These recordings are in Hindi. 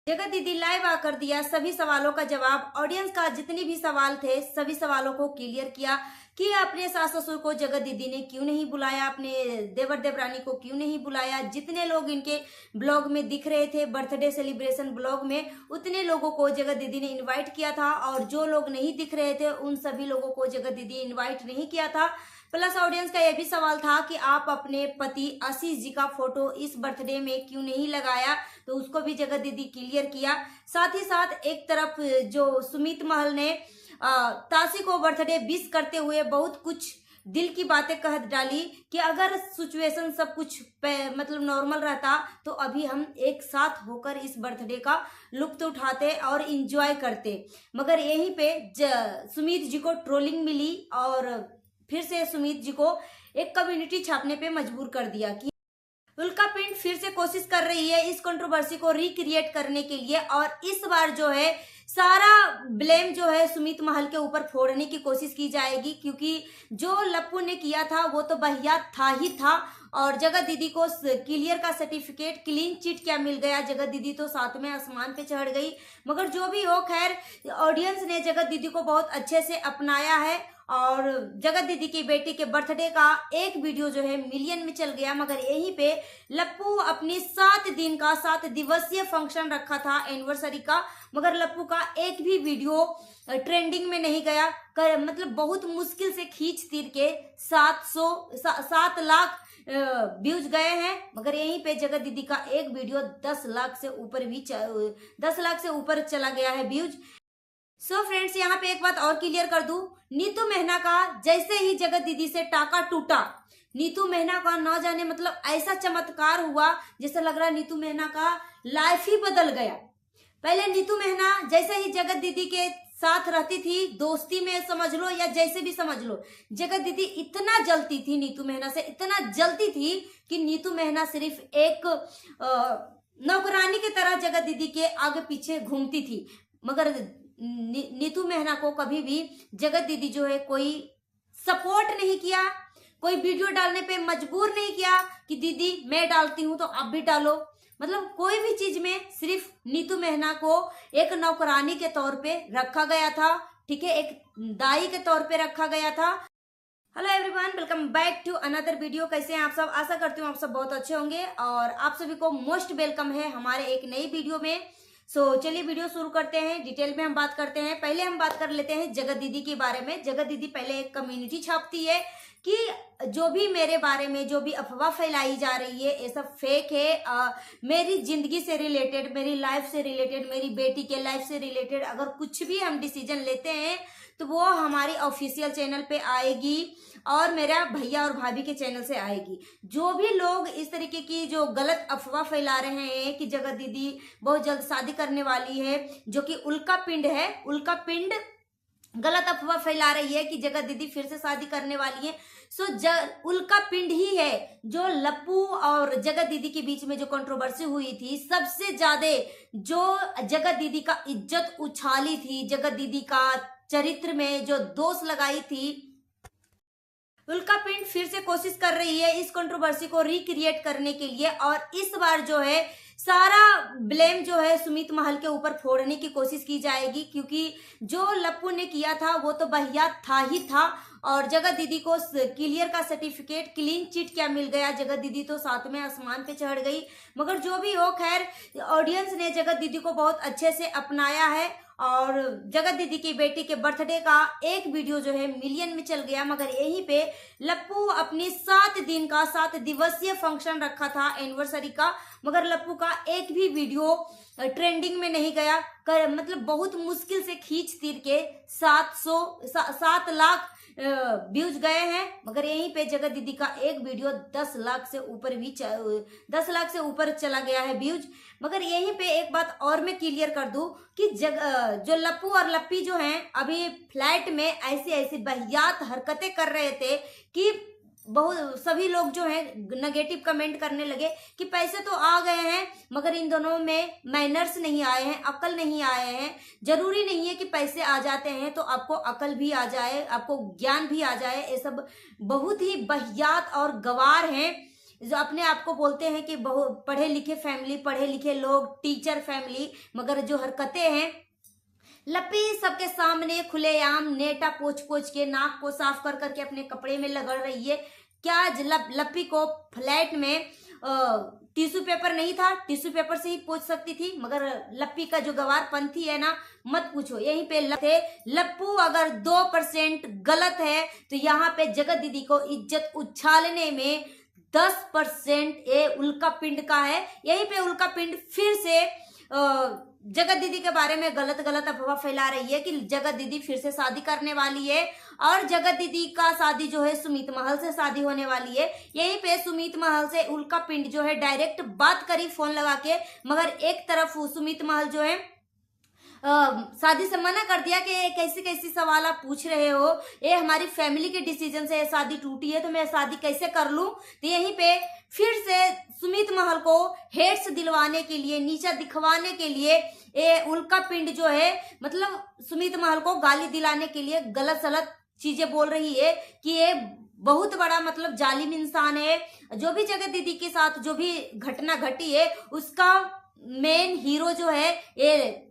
जगत दीदी लाइव आकर दिया सभी सवालों का जवाब। ऑडियंस का जितने भी सवाल थे सभी सवालों को क्लियर किया कि अपने सास ससुर को जगत दीदी ने क्यों नहीं बुलाया, अपने देवर देवरानी को क्यों नहीं बुलाया। जितने लोग इनके ब्लॉग में दिख रहे थे बर्थडे सेलिब्रेशन ब्लॉग में, उतने लोगों को जगत दीदी ने इनवाइट किया था, और जो लोग नहीं दिख रहे थे उन सभी लोगों को जगत दीदी इनवाइट नहीं किया था। प्लस ऑडियंस का यह भी सवाल था कि आप अपने पति आशीष जी का फोटो इस बर्थडे में क्यों नहीं लगाया, तो उसको भी जगत दीदी क्लियर किया। साथ ही साथ एक तरफ जो सुमित महल ने ताशी को बर्थडे विश करते हुए बहुत कुछ दिल की बातें कह डाली कि अगर सिचुएशन सब कुछ मतलब नॉर्मल रहता तो अभी हम एक साथ होकर इस बर्थडे का लुत्फ उठाते और इंजॉय करते। मगर यहीं पे सुमित जी को ट्रोलिंग मिली और फिर से सुमित जी को एक कम्युनिटी छापने पे मजबूर कर दिया कि उल्का पिंड फिर से कोशिश कर रही है इस कंट्रोवर्सी को रिक्रिएट करने के लिए, और इस बार जो है सारा ब्लेम जो है सुमित महल के ऊपर फोड़ने की कोशिश की जाएगी, क्योंकि जो लप्पू ने किया था वो तो बहियात था ही था। और जगत दीदी को क्लियर का सर्टिफिकेट, क्लीन चिट क्या मिल गया, जगत दीदी तो सातवें आसमान पे चढ़ गई। मगर जो भी हो, खैर ऑडियंस ने जगत दीदी को बहुत अच्छे से अपनाया है, और जगत दीदी की बेटी के बर्थडे का एक वीडियो जो है मिलियन में चल गया। मगर यहीं पे लप्पू अपनी 7 दिन का 7 दिवसीय फंक्शन रखा था एनिवर्सरी का, मगर लप्पू का एक भी वीडियो ट्रेंडिंग में नहीं गया। मतलब बहुत मुश्किल से खींच तीर के 7 लाख व्यूज गए हैं, मगर यहीं पे जगत दीदी का एक वीडियो 10 लाख से ऊपर भी 10 लाख से ऊपर चला गया है व्यूज। सो फ्रेंड्स, यहाँ पे एक बात और क्लियर कर दूं, नीतू मेहना का जैसे ही जगत दीदी से टाका टूटा, नीतू मेहना का ना जाने मतलब ऐसा चमत्कार हुआ जैसे लग रहा है नीतू मेहना का लाइफ ही बदल गया। पहले नीतू मेहना जैसे ही जगत दीदी के साथ रहती थी, दोस्ती में समझ लो या जैसे भी समझ लो, जगत दीदी इतना जलती थी नीतू मेहना से, इतना जलती थी कि नीतू मेहना सिर्फ एक नौकरानी की तरह जगत दीदी के आगे पीछे घूमती थी। मगर नीतू मेहना को कभी भी जगत दीदी जो है कोई सपोर्ट नहीं किया, कोई वीडियो डालने पे मजबूर नहीं किया कि दीदी मैं डालती हूं तो आप भी डालो। मतलब कोई भी चीज में सिर्फ नीतू मेहना को एक नौकरानी के तौर पे रखा गया था, ठीक है, एक दाई के तौर पे रखा गया था। Hello everyone, welcome back to another video. कैसे हैं आप सब? आशा करती हूँ आप सब बहुत अच्छे होंगे, और आप सभी को मोस्ट वेलकम है हमारे एक नई वीडियो में। चलिए वीडियो शुरू करते हैं, डिटेल में हम बात करते हैं। पहले हम बात कर लेते हैं जगत दीदी के बारे में। जगत दीदी पहले एक कम्युनिटी छापती है कि जो भी मेरे बारे में जो भी अफवाह फैलाई जा रही है ये सब फेक है। मेरी जिंदगी से रिलेटेड, मेरी लाइफ से रिलेटेड, मेरी बेटी के लाइफ से रिलेटेड अगर कुछ भी हम डिसीजन लेते हैं तो वो हमारी ऑफिशियल चैनल पे आएगी और मेरा भैया और भाभी के चैनल से आएगी। जो भी लोग इस तरीके की जो गलत अफवाह फैला रहे हैं कि जगत दीदी बहुत जल्द शादी करने वाली है, जो कि उल्का पिंड है, उल्का पिंड गलत अफवाह फैला रही है कि जगत दीदी फिर से शादी करने वाली है। उल्का पिंड ही है जो लप्पू और जगत दीदी के बीच में जो कंट्रोवर्सी हुई थी, सबसे ज्यादा जो जगत दीदी का इज्जत उछाली थी, जगत दीदी का चरित्र में जो दोष लगाई थी, उल्का पिंड फिर से कोशिश कर रही है इस कंट्रोवर्सी को रिक्रिएट करने के लिए, और इस बार जो है सारा ब्लेम जो है सुमित महल के ऊपर फोड़ने की कोशिश की जाएगी, क्योंकि जो लप्पू ने किया था वो तो बहियात था ही था। और जगत दीदी को क्लियर का सर्टिफिकेट, क्लीन चिट क्या मिल गया, जगत दीदी तो सातवें आसमान पे चढ़ गई। मगर जो भी हो, खैर ऑडियंस ने जगत दीदी को बहुत अच्छे से अपनाया है, और जगत दीदी की बेटी के बर्थडे का एक वीडियो जो है मिलियन में चल गया। मगर यहीं पे लप्पू अपनी 7 दिन का 7 दिवसीय फंक्शन रखा था एनिवर्सरी का, मगर लप्पू का एक भी वीडियो ट्रेंडिंग में नहीं गया। मतलब बहुत मुश्किल से खींच तीर के 7 लाख व्यूज गए हैं, मगर यहीं पे जगत दीदी का एक वीडियो 10 लाख से ऊपर भी 10 लाख से ऊपर चला गया है व्यूज। मगर यहीं पे एक बात और मैं क्लियर कर दूं कि जो लप्पू और लप्पी जो हैं अभी फ्लैट में ऐसी ऐसी बहियात हरकतें कर रहे थे कि बहुत सभी लोग जो हैं नेगेटिव कमेंट करने लगे कि पैसे तो आ गए हैं मगर इन दोनों में मैनर्स नहीं आए हैं, अकल नहीं आए हैं। जरूरी नहीं है कि पैसे आ जाते हैं तो आपको अकल भी आ जाए, आपको ज्ञान भी आ जाए। ये सब बहुत ही बहियात और गवार हैं। जो अपने आप को बोलते हैं कि बहुत पढ़े लिखे फैमिली, पढ़े लिखे लोग, टीचर फैमिली, मगर जो हरकतें हैं लप्पी सबके सामने खुलेआम नेटा पोछ पोछ के, नाक को साफ कर करके अपने कपड़े में लगड़ रही है। क्या लप्पी को फ्लैट में टिश्यू पेपर नहीं था, टिश्यू पेपर से ही पोछ सकती थी, मगर लप्पी का जो गवारपंथी है ना, मत पूछो। यहीं पे थे लप्पू अगर 2% गलत है तो यहाँ पे जगत दीदी को इज्जत उछालने में 10% ये उल्का पिंड का है। यहीं पे उल्का पिंड फिर से जगत दीदी के बारे में गलत गलत अफवाह फैला रही है कि जगत दीदी फिर से शादी करने वाली है और जगत दीदी का शादी जो है सुमित महल से शादी होने वाली है। यहीं पे सुमित महल से उल्का पिंड जो है डायरेक्ट बात करी फोन लगा के, मगर एक तरफ सुमित महल जो है शादी से मना कर दिया कि कैसी कैसी सवाल आप पूछ रहे हो, ये हमारी फैमिली के डिसीजन से शादी टूटी है तो मैं शादी कैसे कर लूं। तो यहीं पे फिर से सुमित महल को हेट्स दिलवाने के लिए, नीचा दिखवाने के लिए ये उल्का पिंड जो है मतलब सुमित महल को गाली दिलाने के लिए गलत सलत चीजें बोल रही है कि ये बहुत बड़ा मतलब जालिम इंसान है। जो भी जगत दीदी के साथ जो भी घटना घटी है उसका मेन हीरो जो है ये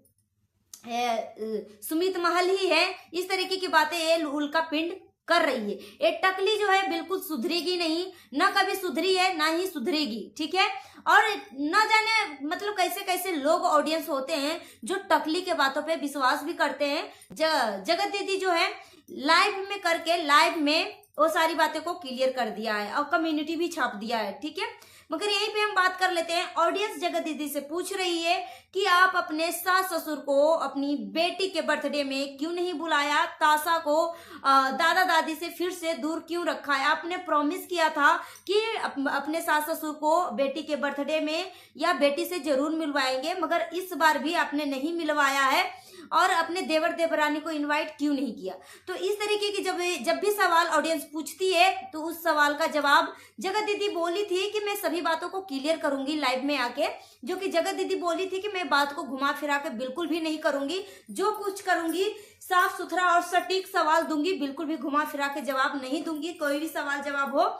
सुमित महल ही है। इस तरीके की बातें ये उल्का पिंड कर रही है। ये टकली जो है बिल्कुल सुधरेगी नहीं, ना कभी सुधरी है ना ही सुधरेगी, ठीक है। और न जाने मतलब कैसे कैसे लोग ऑडियंस होते हैं जो टकली के बातों पे विश्वास भी करते हैं। जगत दीदी जो है लाइव में करके लाइव में वो सारी बातें को क्लियर कर दिया है और कम्युनिटी भी छाप दिया है, ठीक है। मगर यहीं पे हम बात कर लेते हैं, ऑडियंस जगत दीदी से पूछ रही है कि आप अपने सास ससुर को अपनी बेटी के बर्थडे में क्यों नहीं बुलाया, ताशा को दादा दादी से फिर से दूर क्यों रखा है। आपने प्रॉमिस किया था कि अपने सास ससुर को बेटी के बर्थडे में या बेटी से जरूर मिलवाएंगे, मगर इस बार भी आपने नहीं मिलवाया है और अपने देवर देवरानी को इनवाइट क्यों नहीं किया। तो इस तरीके की जब भी सवाल ऑडियंस पूछती है तो उस सवाल का जवाब जगत दीदी बोली थी कि मैं सभी बातों को क्लियर करूंगी लाइव में आके, जो कि जगत दीदी बोली थी कि मैं बात को घुमा फिरा के बिल्कुल भी नहीं करूंगी, जो कुछ करूंगी साफ सुथरा और सटीक सवाल दूंगी, बिल्कुल भी घुमा फिरा के जवाब नहीं दूंगी। कोई भी सवाल जवाब हो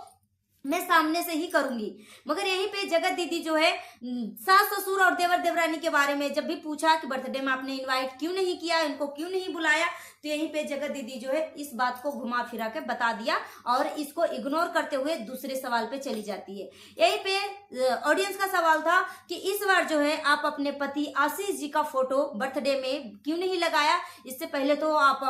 मैं सामने से ही करूंगी। मगर यहीं पे जगत दीदी जो है सास ससुर और देवर देवरानी के बारे में जब भी पूछा कि बर्थडे में आपने इनवाइट क्यों नहीं किया, इनको क्यों नहीं बुलाया, तो यहीं पे जगत दीदी जो है इस बात को घुमा फिरा के बता दिया और इसको इग्नोर करते हुए दूसरे सवाल पे चली जाती है। यहीं पे ऑडियंस का सवाल था कि इस बार जो है आप अपने पति आशीष जी का फोटो बर्थडे में क्यों नहीं लगाया। इससे पहले तो आप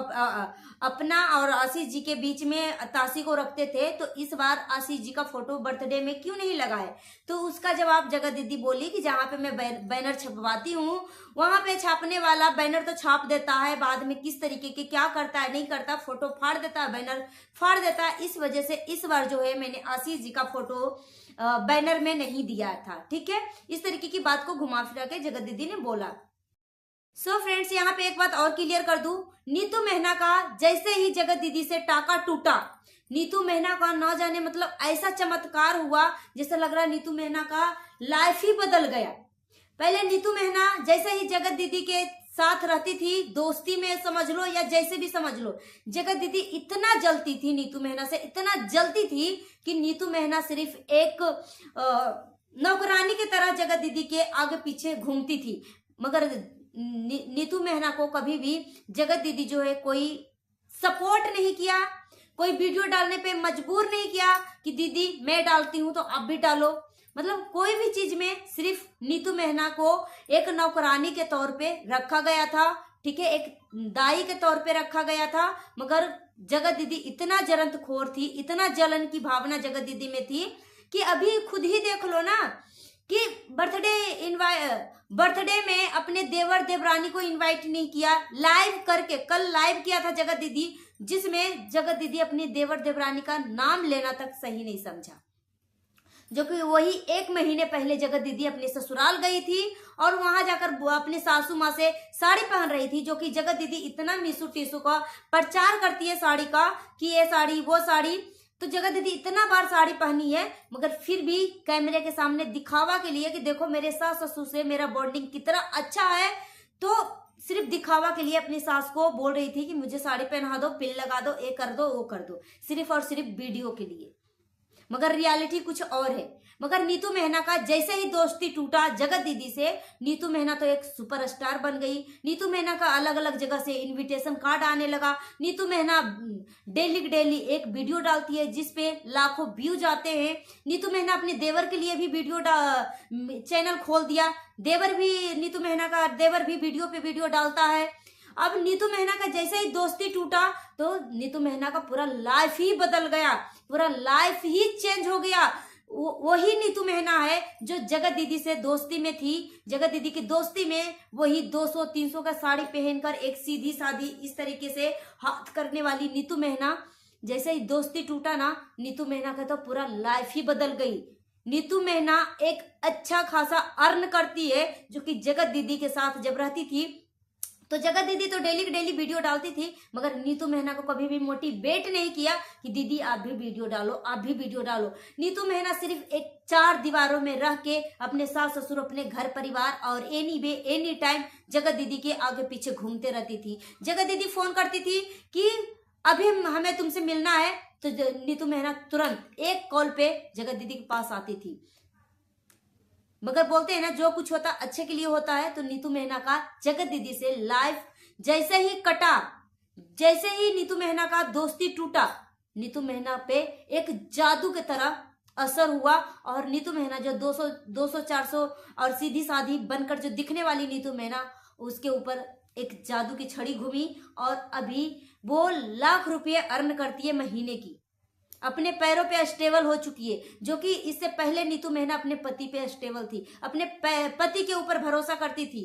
अपना और आशीष जी के बीच में ताशी को रखते थे, तो इस बार आशीष जी का फोटो बर्थडे में क्यों नहीं लगाए। तो उसका जवाब जगत दीदी बोली कि जहां पे मैं बैनर छपवाती हूँ वहां पे छापने वाला बैनर तो छाप देता है, बाद में किस तरीके के क्या करता है नहीं करता, फोटो फाड़ देता है, बैनर फाड़ देता है। इस वजह से इस बार जो है मैंने आशीष जी का फोटो बैनर में नहीं दिया था, ठीक है। इस तरीके की बात को घुमा फिरा के जगत दीदी ने बोला। सो फ्रेंड्स, यहाँ पे एक बात और क्लियर कर दूं, नीतू मेहना का जैसे ही जगत दीदी से टाका टूटा, नीतू मेहना का न जाने मतलब ऐसा चमत्कार हुआ जैसे लग रहा नीतू मेहना का लाइफ ही बदल गया। पहले नीतू मेहना जैसे ही जगत दीदी के साथ रहती थी, दोस्ती में समझ लो या जैसे भी समझ लो, जगत दीदी इतना जलती थी नीतू मेहना से, इतना जलती थी कि नीतू मेहना सिर्फ एक नौकरानी की तरह जगत दीदी के आगे पीछे घूमती थी। मगर नीतू मेहना को कभी भी जगत दीदी जो है कोई सपोर्ट नहीं किया, कोई वीडियो डालने पे मजबूर नहीं किया कि दीदी मैं डालती हूं तो आप भी डालो। मतलब कोई भी चीज में सिर्फ नीतू मेहना को एक नौकरानी के तौर पे रखा गया था, ठीक है, एक दाई के तौर पे रखा गया था। मगर जगत दीदी इतना जलंत खोर थी, इतना जलन की भावना जगत दीदी में थी कि अभी खुद ही देख लो ना कि बर्थडे में अपने देवर देवरानी को इनवाइट नहीं किया, लाइव करके कल लाइव किया था जगत दीदी, जिसमें जगत दीदी अपने देवर देवरानी का नाम लेना तक सही नहीं समझा। जो कि वही 1 महीने पहले जगत दीदी अपने ससुराल गई थी और वहां जाकर अपने सासू माँ से साड़ी पहन रही थी, जो कि जगत दीदी इतना मीसू टीसू का प्रचार करती है साड़ी का कि ये साड़ी वो साड़ी, तो जगत दीदी इतना बार साड़ी पहनी है, मगर फिर भी कैमरे के सामने दिखावा के लिए कि देखो मेरे सास ससुर से मेरा बॉन्डिंग कितना अच्छा है, तो सिर्फ दिखावा के लिए अपनी सास को बोल रही थी कि मुझे साड़ी पहना दो, पिन लगा दो, ये कर दो वो कर दो, सिर्फ और सिर्फ वीडियो के लिए। मगर रियलिटी कुछ और है। मगर नीतू मेहना का जैसे ही दोस्ती टूटा जगत दीदी से, नीतू मेहना तो एक सुपरस्टार बन गई। नीतू मेहना का अलग अलग जगह से इनविटेशन कार्ड आने लगा। नीतू मेहना डेली एक वीडियो डालती है जिसपे लाखों व्यूज आते हैं। नीतू मेहना अपने देवर के लिए भी वीडियो चैनल खोल दिया। नीतू मेहना का देवर भी वीडियो पे वीडियो डालता है। अब नीतू मेहना का जैसे ही दोस्ती टूटा तो नीतू मेहना का पूरा लाइफ ही बदल गया, पूरा लाइफ ही चेंज हो गया। वही नीतू मेहना है जो जगत दीदी से दोस्ती में थी। जगत दीदी की दोस्ती में वही 200-300 का साड़ी पहनकर एक सीधी सादी इस तरीके से हाथ करने वाली नीतू मेहना, जैसे ही दोस्ती टूटा ना, नीतू मेहना का तो पूरा लाइफ ही बदल गई। नीतू मेहना एक अच्छा खासा अर्न करती है, जो कि जगत दीदी के साथ जब रहती थी तो जगत दीदी तो डेली वीडियो डालती थी, मगर नीतू मेहना को कभी भी मोटिवेट नहीं किया कि दीदी आप भी वीडियो डालो, आप भी वीडियो डालो। नीतू मेहना सिर्फ एक 4 दीवारों में रह के अपने सास ससुर, अपने घर परिवार और एनी टाइम जगत दीदी के आगे पीछे घूमते रहती थी। जगत दीदी फोन करती थी कि अभी हमें तुमसे मिलना है, तो नीतू मेहना तुरंत एक कॉल पे जगत दीदी के पास आती थी। मगर बोलते हैं ना, जो कुछ होता अच्छे के लिए होता है। तो नीतू मेहना का जगत दीदी से लाइफ जैसे ही कटा, जैसे ही नीतू मेहना का दोस्ती टूटा, नीतू मेहना पे एक जादू की तरह असर हुआ। और नीतू मेहना जो 200-400 और सीधी साधी बनकर जो दिखने वाली नीतू मेहना, उसके ऊपर एक जादू की छड़ी घूमी और अभी वो लाख रुपये अर्न करती है महीने की। अपने पैरों पे स्टेबल हो चुकी है, जो कि इससे पहले नीतू मेहना अपने पति पे स्टेबल थी, अपने पति के ऊपर भरोसा करती थी।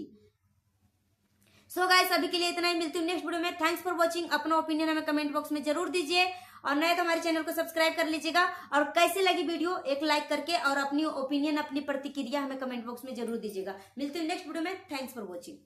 सो गाइस, अभी के लिए इतना ही। मिलती हूँ नेक्स्ट वीडियो में। Thanks for watching. अपना ओपिनियन हमें कमेंट बॉक्स में जरूर दीजिए, और नए तो हमारे चैनल को सब्सक्राइब कर लीजिएगा। और कैसी लगी वीडियो एक लाइक करके, और अपनी ओपिनियन, अपनी प्रतिक्रिया हमें कमेंट बॉक्स में जरूर दीजिएगा। मिलती हूँ नेक्स्ट वीडियो में। Thanks for watching.